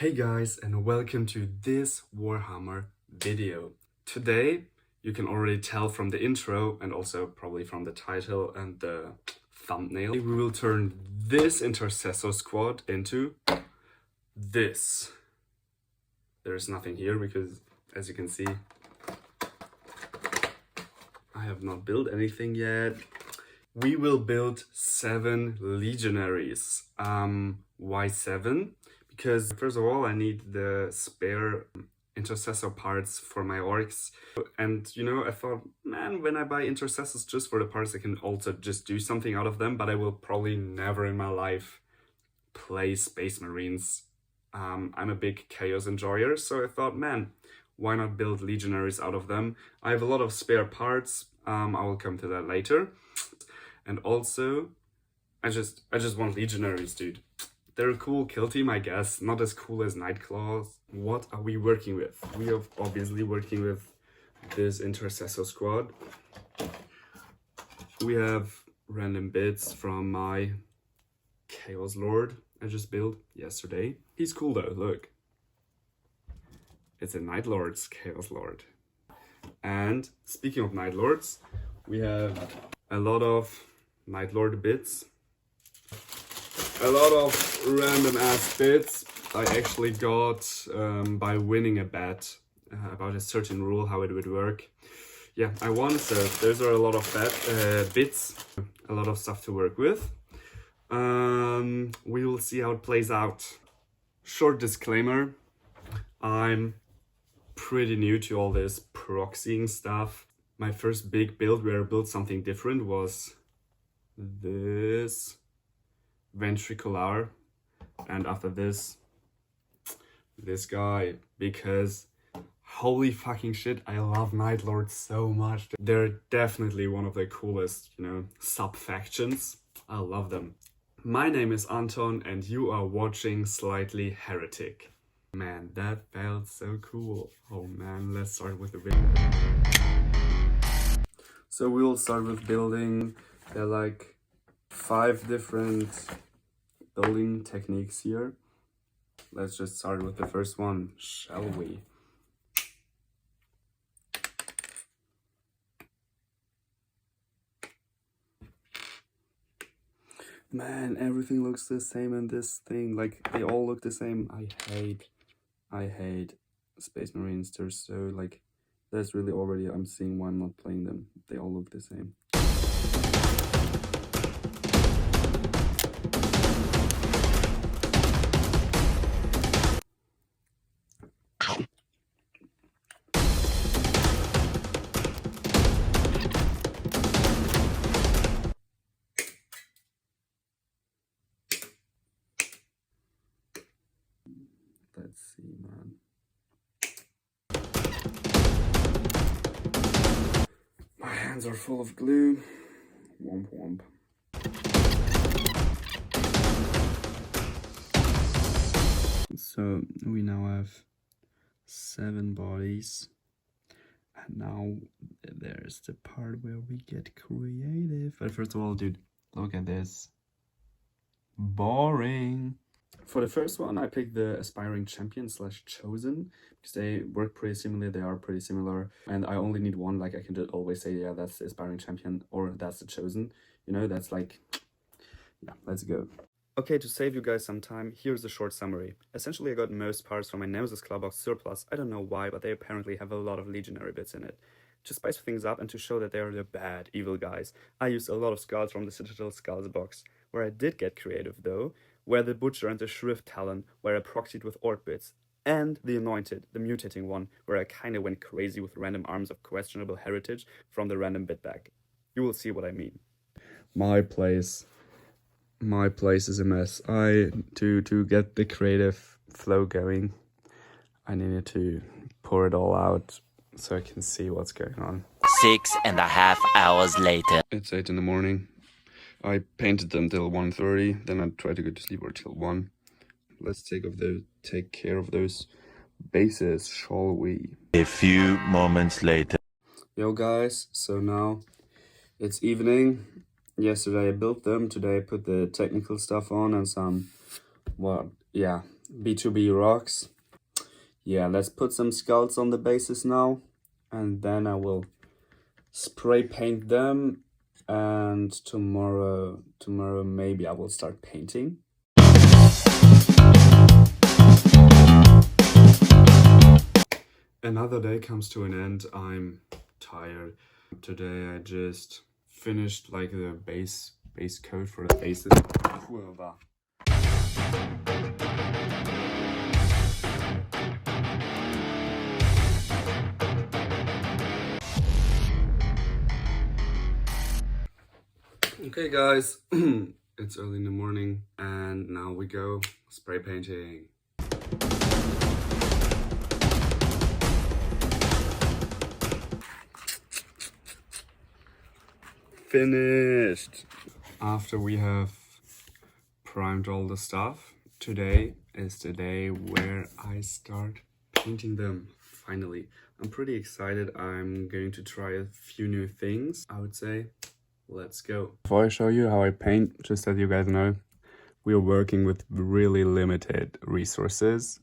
Hey guys, and welcome to this Warhammer video. Today, you can already tell from the intro and also probably from the title and the thumbnail, we will turn this Intercessor squad into this. There's nothing here because, as you can see, I have not built anything yet. We will build 7 Legionaries. Why 7? Because first of all, I need the spare Intercessor parts for my orcs. And you know, I thought, man, when I buy Intercessors just for the parts, I can also just do something out of them, but I will probably never in my life play Space Marines. I'm a big chaos enjoyer, so I thought, man, why not build Legionaries out of them? I have a lot of spare parts. I will come to that later. And also, I just want Legionaries, dude. They're a cool kill team, I guess. Not as cool as Nightclaws. What are we working with? We are obviously working with this Intercessor squad. We have random bits from my Chaos Lord I just built yesterday. He's cool though, look. It's a Night Lord's Chaos Lord. And speaking of Night Lords, we have a lot of Night Lord bits. A lot of random ass bits I actually got by winning a bet about a certain rule, how it would work. Yeah, I won, so those are a lot of bits, a lot of stuff to work with. We will see how it plays out. Short disclaimer, I'm pretty new to all this proxying stuff. My first big build where I built something different was this ventricular, and after this guy, because holy fucking shit, I love Night Lords so much. They're definitely one of the coolest, you know, sub-factions. I love them. My name is Anton and you are watching Slightly Heretic. Man, that felt so cool. Oh man, let's start with the video. So we will start with building. There are like 5 different building techniques here. Let's just start with the first one, shall we? Man, everything looks the same in this thing. Like, they all look the same. I hate Space Marines. They're so, like, that's really already, I'm seeing why I'm not playing them. They all look the same. Let's see, man. My hands are full of glue. Womp womp. So we now have 7 bodies. And now there's the part where we get creative. But first of all, dude, look at this. Boring. For the first one, I picked the Aspiring Champion / Chosen because they work pretty similar. They are pretty similar, and I only need one. Like, I can just always say, yeah, that's the Aspiring Champion or that's the Chosen. You know, that's like, yeah, let's go. Okay, to save you guys some time, here's a short summary. Essentially, I got most parts from my Nemesis Clubbox surplus. I don't know why, but they apparently have a lot of Legionary bits in it. To spice things up and to show that they are the bad, evil guys, I used a lot of skulls from the Citadel Skulls box. Where I did get creative, though, were the Butcher and the Shrift Talon, where I proxied with Orc bits, and the Anointed, the mutating one, where I kinda went crazy with random arms of questionable heritage from the random bit bag. You will see what I mean. My place is a mess. To get the creative flow going, I needed to pour it all out so I can see what's going on. 6.5 hours later. It's 8 in the morning. I painted them till 1:30, then I tried to go to sleep till 1. Let's take care of those bases, shall we? A few moments later. Yo guys, so now it's evening. Yesterday I built them, today I put the technical stuff on and some, well, yeah, B2B rocks. Yeah, let's put some skulls on the bases now, and then I will spray paint them, and tomorrow maybe I will start painting. Another day comes to an end. I'm tired. Today I just finished like the base coat for the bases. Kurwa. Okay guys, it's early in the morning and now we go spray painting. Finished! After we have primed all the stuff, today is the day where I start painting them, finally. I'm pretty excited. I'm going to try a few new things, I would say. Let's go. Before I show you how I paint, just as you guys know, we are working with really limited resources.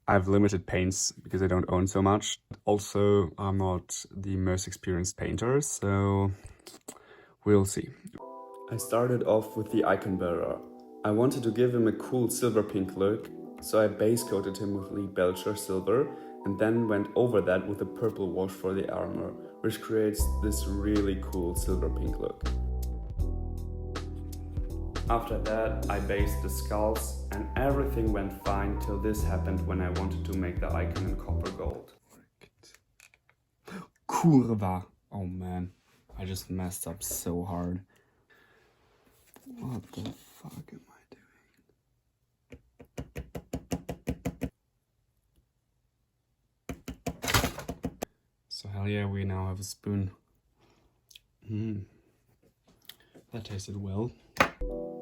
I have limited paints because I don't own so much. Also, I'm not the most experienced painter, so we'll see. I started off with the icon bearer. I wanted to give him a cool silver pink look, so I base coated him with Lee Belcher silver and then went over that with a purple wash for the armor, which creates this really cool silver pink look. After that, I based the skulls and everything went fine till this happened when I wanted to make the icon in copper gold. Kurwa! Oh man, I just messed up so hard. What the fuck am I doing? So hell yeah, we now have a spoon. That tasted well.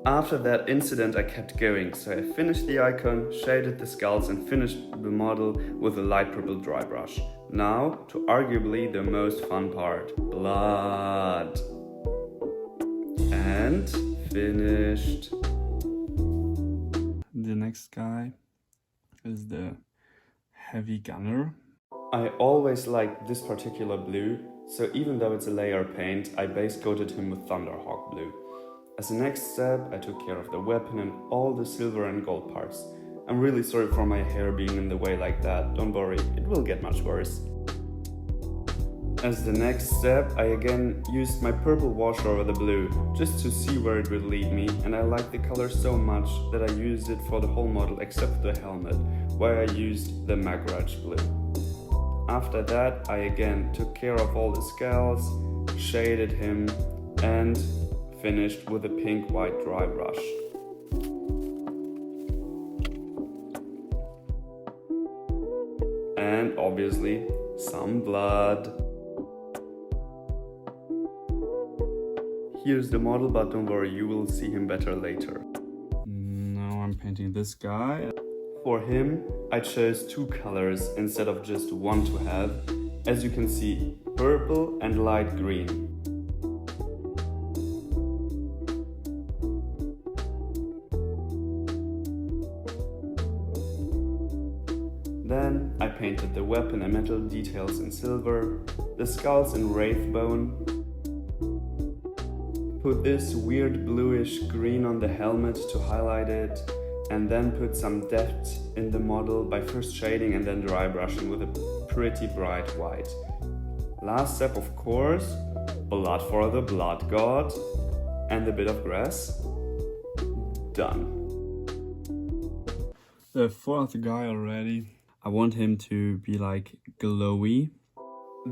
After that incident I kept going, so I finished the icon, shaded the skulls and finished the model with a light purple dry brush. Now to arguably the most fun part, blood. And finished. The next guy is the heavy gunner. I always liked this particular blue, so even though it's a layer paint, I base coated him with Thunderhawk blue. As a next step, I took care of the weapon and all the silver and gold parts. I'm really sorry for my hair being in the way like that, don't worry, it will get much worse. As the next step, I again used my purple wash over the blue, just to see where it would lead me, and I liked the color so much that I used it for the whole model except the helmet, where I used the Magraj blue. After that, I again took care of all the scales, shaded him, and finished with a pink-white dry brush. And obviously, some blood. Here's the model, but don't worry, you will see him better later. Now I'm painting this guy. For him, I chose two colors instead of just one to have. As you can see, purple and light green. Then I painted the weapon and metal details in silver, the skulls in wraithbone, put this weird bluish green on the helmet to highlight it, and then put some depth in the model by first shading and then dry brushing with a pretty bright white. Last step, of course, blood for the blood god and a bit of grass. Done. The fourth guy already. I want him to be like glowy.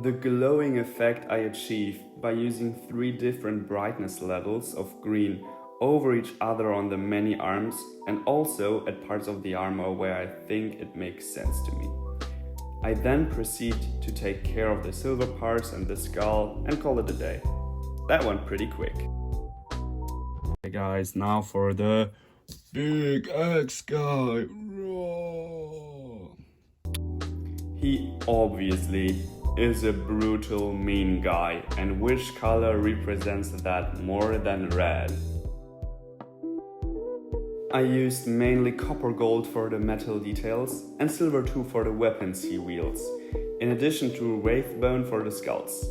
The glowing effect I achieve by using 3 different brightness levels of green over each other on the many arms and also at parts of the armor where I think it makes sense to me. I then proceed to take care of the silver parts and the skull and call it a day. That went pretty quick. Hey guys, now for the big X guy. He obviously is a brutal, mean guy, and which color represents that more than red? I used mainly copper gold for the metal details and silver too for the weapons he wields, in addition to wraithbone for the skulls.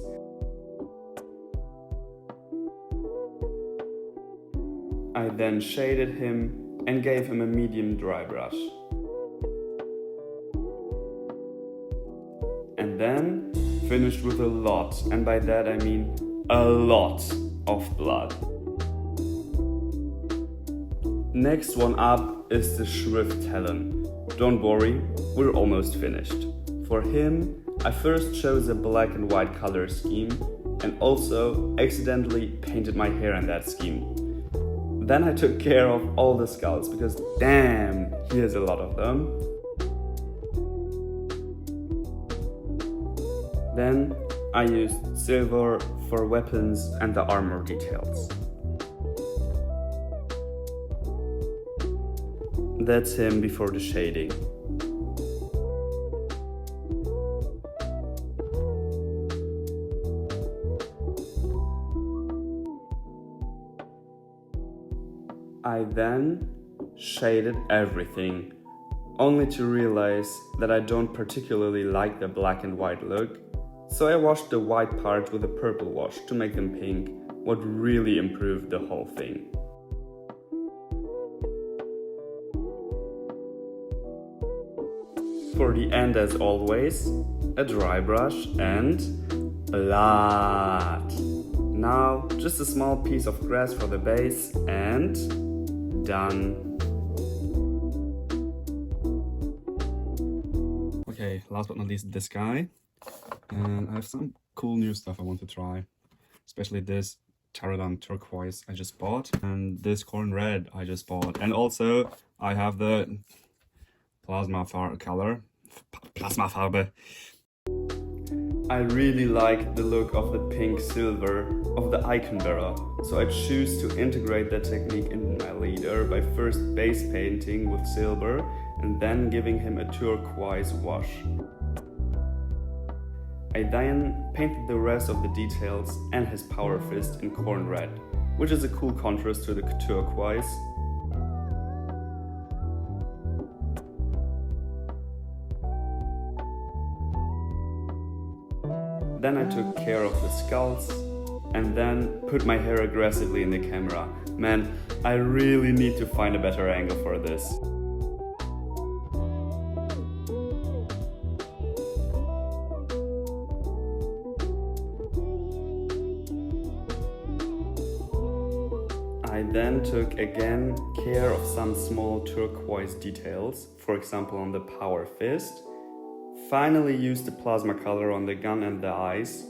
I then shaded him and gave him a medium dry brush. And then finished with a lot, and by that I mean a lot of blood. Next one up is the Shrift Talon. Don't worry, we're almost finished. For him, I first chose a black and white color scheme and also accidentally painted my hair in that scheme. Then I took care of all the skulls because damn, he has a lot of them. Then I used silver for weapons and the armor details. That's him before the shading. I then shaded everything, only to realize that I don't particularly like the black and white look, so I washed the white part with a purple wash to make them pink, what really improved the whole thing. For the end, as always, a dry brush and blood. Now just a small piece of grass for the base and done. Okay, last but not least, this guy. And I have some cool new stuff I want to try, especially this Pterodon turquoise I just bought and this corn red I just bought, and also I have the Plasmafarbe. I really like the look of the pink silver of the icon bearer, so I choose to integrate that technique in my leader by first base painting with silver and then giving him a turquoise wash. I then painted the rest of the details and his power fist in corn red, which is a cool contrast to the turquoise. Then I took care of the skulls and then put my hair aggressively in the camera. Man, I really need to find a better angle for this. I then took again care of some small turquoise details, for example on the power fist. Finally used the plasma color on the gun and the eyes,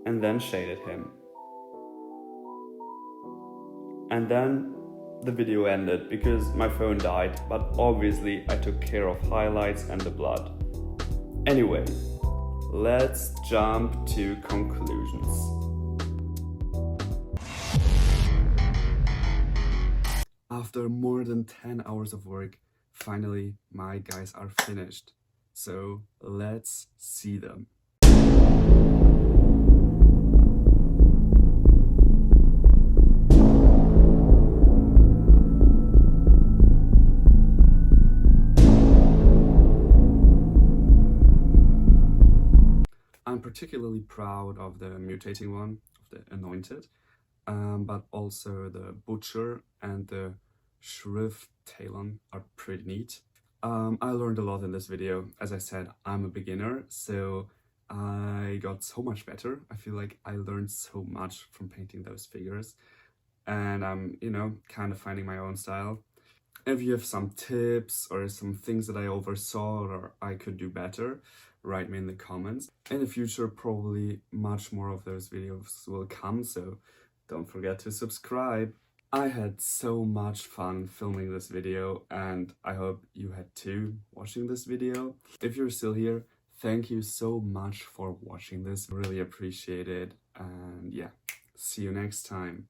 and then shaded him. And then the video ended because my phone died, but obviously I took care of highlights and the blood. Anyway, let's jump to conclusions. After more than 10 hours of work, finally my guys are finished. So let's see them. I'm particularly proud of the mutating one, of the anointed, but also the butcher and the Shrift Talon are pretty neat. I learned a lot in this video. As I said, I'm a beginner, so I got so much better. I feel like I learned so much from painting those figures, and I'm, kind of finding my own style. If you have some tips or some things that I oversaw or I could do better, write me in the comments. In the future, probably much more of those videos will come, so don't forget to subscribe. I had so much fun filming this video, and I hope you had too watching this video. If you're still here, thank you so much for watching this. Really appreciate it, and yeah, see you next time.